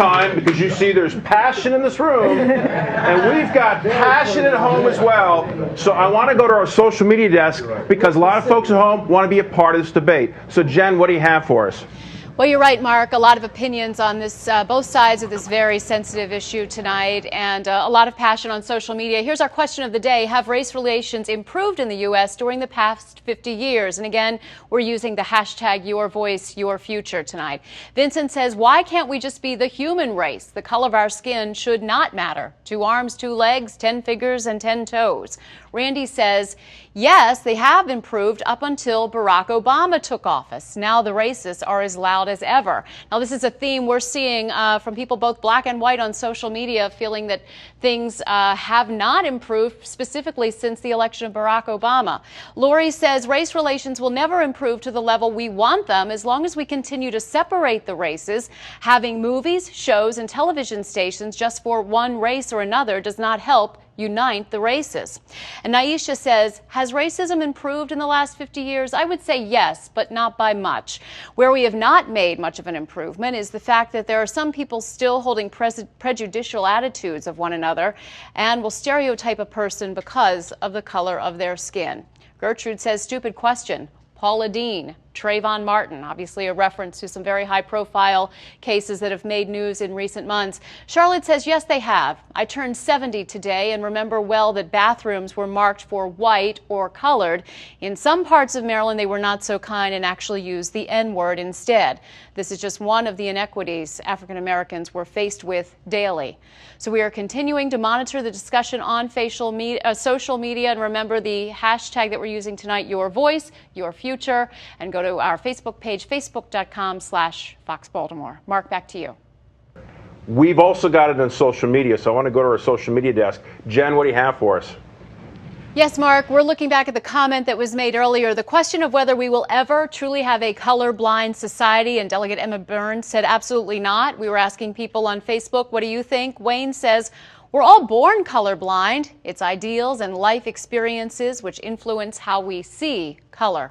time because you see there's passion in this room, and we've got passion at home as well. So I want to go to our social media desk because a lot of folks at home want to be a part of this debate. So Jen, what do you have for us? Well, you're right, Mark. A lot of opinions on this, both sides of this very sensitive issue tonight, and a lot of passion on social media. Here's our question of the day. Have race relations improved in the U.S. during the past 50 years? And again, we're using the hashtag #YourVoiceYourFuture tonight. Vincent says, why can't we just be the human race? The color of our skin should not matter. 2 arms, 2 legs, 10 fingers, and 10 toes. Randy says, yes, they have improved up until Barack Obama took office. Now the racists are as loud as ever. Now this is a theme we're seeing from people both black and white on social media, feeling that things have not improved specifically since the election of Barack Obama. Lori says race relations will never improve to the level we want them as long as we continue to separate the races. Having movies, shows, and television stations just for one race or another does not help unite the races. And Naisha says, has racism improved in the last 50 years? I would say yes, but not by much. Where we have not made much of an improvement is the fact that there are some people still holding prejudicial attitudes of one another and will stereotype a person because of the color of their skin. Gertrude says, stupid question. Paula Deen, Trayvon Martin, obviously a reference to some very high-profile cases that have made news in recent months. Charlotte says, yes, they have. I turned 70 today and remember well that bathrooms were marked for white or colored. In some parts of Maryland, they were not so kind and actually used the N-word instead. This is just one of the inequities African Americans were faced with daily. So we are continuing to monitor the discussion on social media, and remember the hashtag that we're using tonight, Your Voice, Your Future, and go to our Facebook page, facebook.com/Fox Baltimore. Mark, back to you. We've also got it on social media, so I want to go to our social media desk. Jen, what do you have for us? Yes, Mark, we're looking back at the comment that was made earlier. The question of whether we will ever truly have a colorblind society, and Delegate Emma Burns said absolutely not. We were asking people on Facebook, what do you think? Wayne says, we're all born colorblind. It's ideals and life experiences which influence how we see color.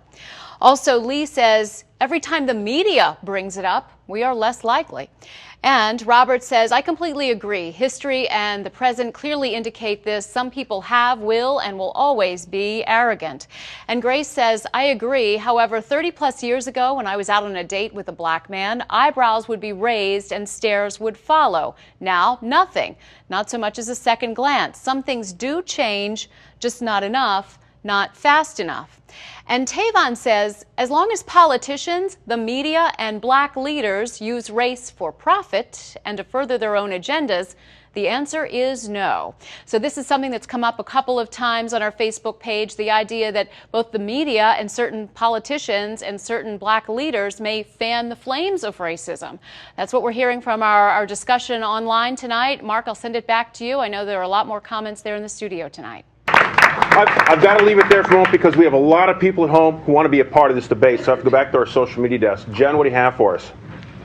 Also, Lee says, every time the media brings it up, we are less likely. And Robert says, I completely agree. History and the present clearly indicate this. Some people have, will, and will always be arrogant. And Grace says, I agree. However, 30 plus years ago, when I was out on a date with a black man, eyebrows would be raised and stares would follow. Now, nothing. Not so much as a second glance. Some things do change, just not enough, not fast enough. And Tavon says, as long as politicians, the media, and black leaders use race for profit and to further their own agendas, the answer is no. So this is something that's come up a couple of times on our Facebook page, the idea that both the media and certain politicians and certain black leaders may fan the flames of racism. That's what we're hearing from our discussion online tonight. Mark, I'll send it back to you. I know there are a lot more comments there in the studio tonight. I've got to leave it there for a moment because we have a lot of people at home who want to be a part of this debate, so I have to go back to our social media desk. Jen, what do you have for us?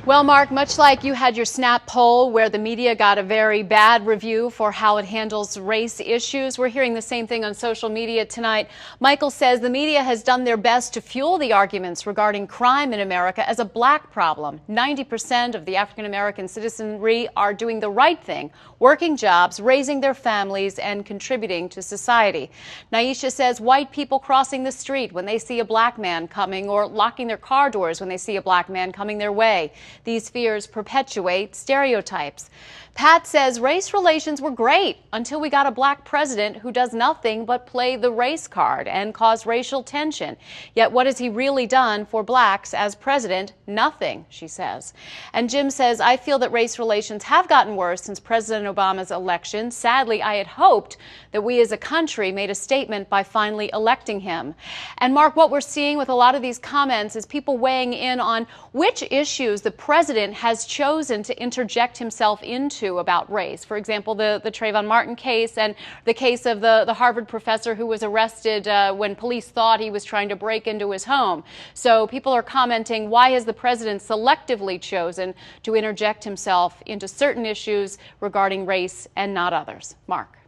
Well, Mark, much like you had your Snap poll where the media got a very bad review for how it handles race issues, we're hearing the same thing on social media tonight. Michael says the media has done their best to fuel the arguments regarding crime in America as a black problem. 90% of the African American citizenry are doing the right thing, working jobs, raising their families, and contributing to society. Naisha says white people crossing the street when they see a black man coming, or locking their car doors when they see a black man coming their way. These fears perpetuate stereotypes. Pat says race relations were great until we got a black president who does nothing but play the race card and cause racial tension. Yet what has he really done for blacks as president? Nothing, she says. And Jim says, I feel that race relations have gotten worse since President Obama's election. Sadly, I had hoped that we as a country made a statement by finally electing him. And Mark, what we're seeing with a lot of these comments is people weighing in on which issues the president has chosen to interject himself into about race. For example, the Trayvon Martin case and the case of the Harvard professor who was arrested when police thought he was trying to break into his home. So people are commenting, why has the president selectively chosen to interject himself into certain issues regarding race and not others? Mark.